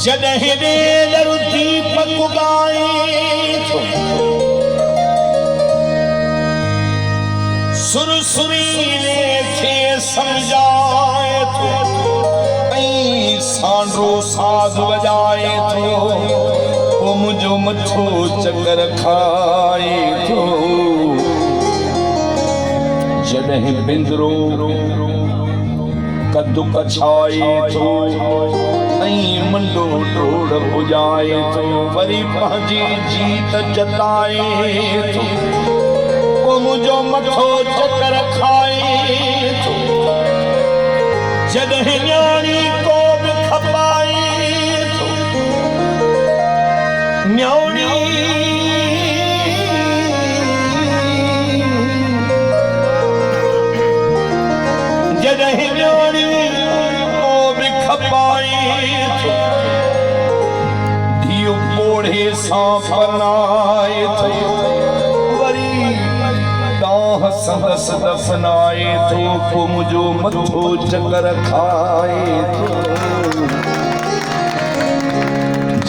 जॾहिं ॾेर दीपक उगाए थो सुरसुरीले खे समझाए थो ऐं सांडो साज़ वॼाए थो पोइ मुंहिंजो मथो चकर खाए थो जॾहिं पिंजरो कदु कछाए थो ऐं मंडो डोड़ पुॼाए थो वरी पंहिंजी जीत जताए थो पोइ मुंहिंजो मथो चकर खाए थो जॾहिं न्याणी को बि खपाए थो न्याणी जॾहिं न्याणी को बि खपाए थो धीउ पोढ़े सां परनाए थो वरी दाह संदस दफनाए थो पोइ मुंहिंजो मथो चकर खाए थो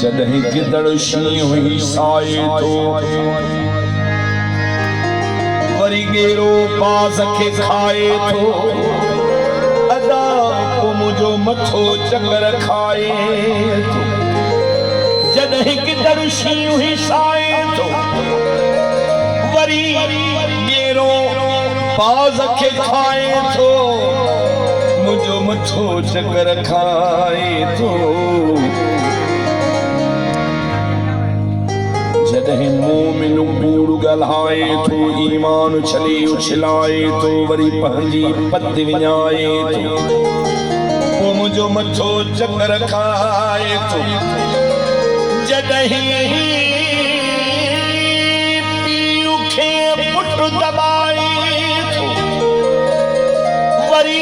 जॾहिं गिदड़ शींहुं ई साए थो वरी गेरो बाज़ खे खाए थो अदा पोइ मुंहिंजो मथो चकर खाए थो जॾहिं गिदड़ शींहुं ई साए थो वरी गेरो बाज़ खे खाए थो मुंहिंजो मथो चकर खाए थो जॾहिं मोमिन कूड़ ॻाल्हाए थो ईमान छॾे उछलाए थो वरी पंहिंजी पत विञाए थो पोइ मुंहिंजो मथो चकर खाए थो जॾहिं पीउ खे पुटु दॿाए थो वरी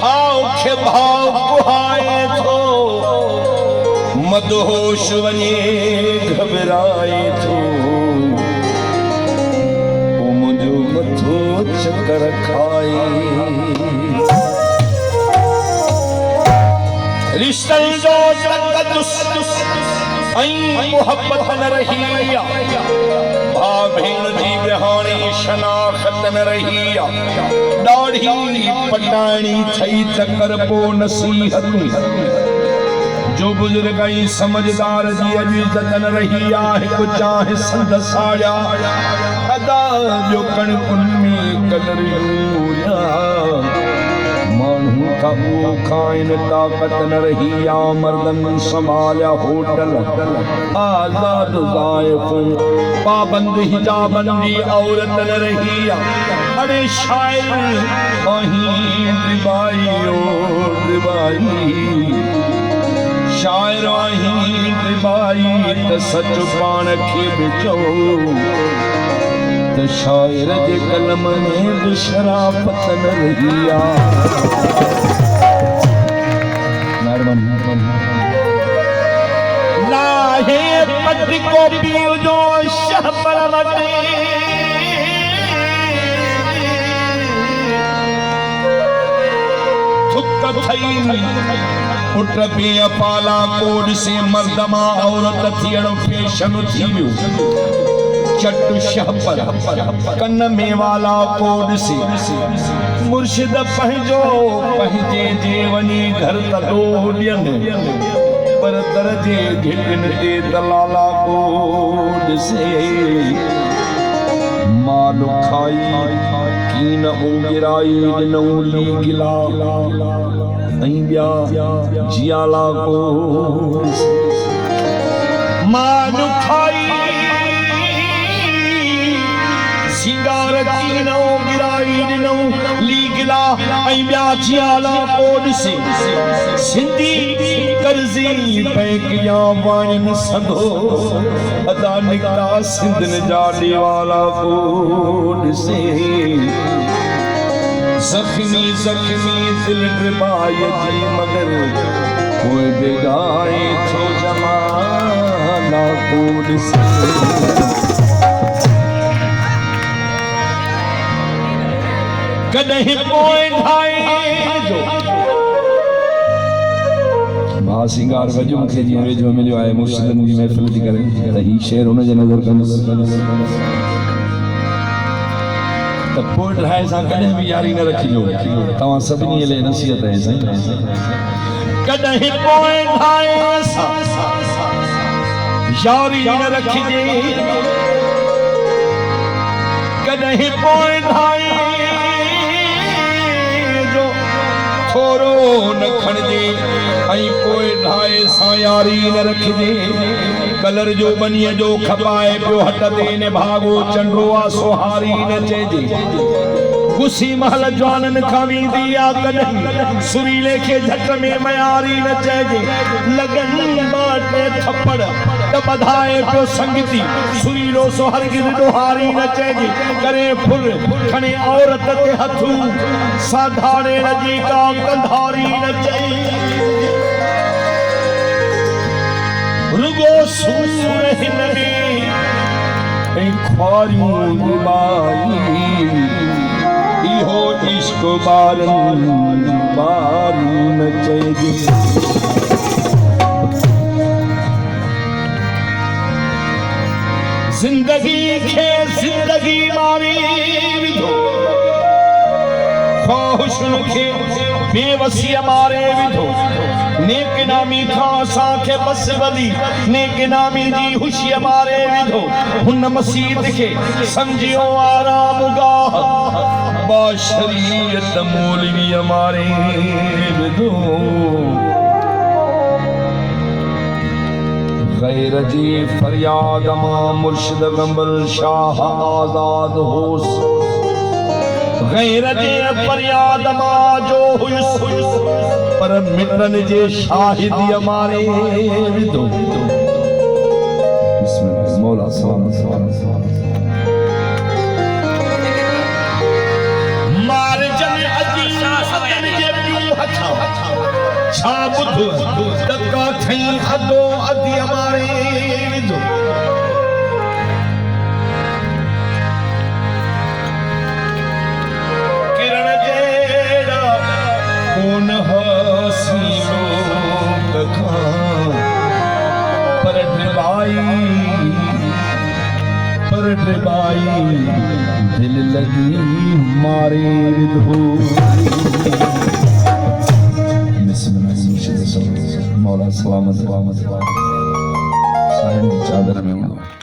भाउ खे भाउ कुहाए थो मदहोश वञे घबराए थो पोइ मुंहिंजो मथो चकर खाए रिश्तनि जो तक़दुस ऐं मुहबत न रही भाउ भेण जी विहाणी शनाख़त न रही ॾाढी पटाइणी ठही त कर पोइ नसीहत जो बुजुर्ग ऐं समझदार जी अॼु इज़त न रही आहे हिकु चाहे संद साड़िया अदा जो कणकुनि में कदरियूं माण्हू का उहो खाइनि ताक़त न रही आहे मर्दनि संभालिया होटल आज़ाद ज़ाइफ़ूं पाबंद हिजाबनि जी औरत न रही आहे अड़े शाइर आहीं दिबाई ओ दिबाई शाइर आहीं दिबाई त सच पाण खे बि चओ त शाइर जे कलम में बि शराफ़त न रही लाहे पट को पीउ जो शहबर वटे थुक थई पुट पीउ पाला कोड से मर्दमा औरत थियण फैशन थी वियो चट शहपर कन में वाला कोड से मुर्शिद पंहिंजे जे वञी घर तॾो ॾियनि पर दर्जे घिटनि ते दलाला कोड से माल खाई कीन उगिराई ॾिनऊं ली गिला ऐं ॿिया जियाला को मां खाई सिंगार कीनो गिराई ॾिनो ली गिला ऐं ॿिया जियाला को ॾिसे सिंधी कर्ज़ी बैंक या वाणियुनि सधो अदा निकिता सिंधनि जा ॾेवाला को ॾिसे ज़ख्मी ज़ख्मी दिल ड्रिबाए जी मगर कोई बेगाए थो जमाना को ॾिसे कॾहिं पोइ ढाए जो हा सिंगार वजू मूंखे जीअं वेझो मिलियो आहे मुर्शिदनि जी महफ़िल थी करे त ही शेर हुन जे नज़र कंदुसि त पोइ ठाहे सां कॾहिं बि यारी न रखिजो तव्हां सभिनी लाइ नसीहत आहे साईं कॾहिं पोइ ठाहे सां यारी न रखिजे कॾहिं पोइ ठाहे जो थोरो न खणजे ऐं पोइ ढाए सां यारी न रखिजे कलर जो बनीअ जो खपाए पियो हट ते ने भागो चंडो आ सोहारी न चइजे गुसी महल जवाननि खां वेंदी आ कॾहिं सुरीले खे झट में मयारी न चइजे लगन बाटे थप्पड़ त ॿधाए पियो संगती सुरीलो सो हरगिज़ ॾोहारी न चइजे करे फुल खणे औरत ते हथू साधारे जी का कंधारी न चइजे रुगो सूर हिन में ऐं ख्वारियूं निभाई इहो इश्क बारनि बारी न चइजे जिंदगी खे जिंदगी मारी विधो ख़्वाहिशुनि खे बेवसीअ मारे विधो नेक नामी खां असांखे बस वली नेक नामी जी हुशीअ मारे विधो हुन मसीत खे सम्झियो आराम गाह बाशरीयत मौलवीअ मारे विधो गैर जी फरियाद मां मुर्शिद गंबल शाह आजाद होस गैर जे फरियाद मां जो हुयुस पर मिटन जे शाहिदी मारे विधो बिस्मिल्लाह मौला सलाम मार जन अजीसा सदन जे पियो हथा छा बुध तका थई अदो अदी मारे विधो किरण जेड़ा कोन हसीनो दखा पर ड्बाई दिल लगी मारे विधो मौला सलामत साहिब चादर में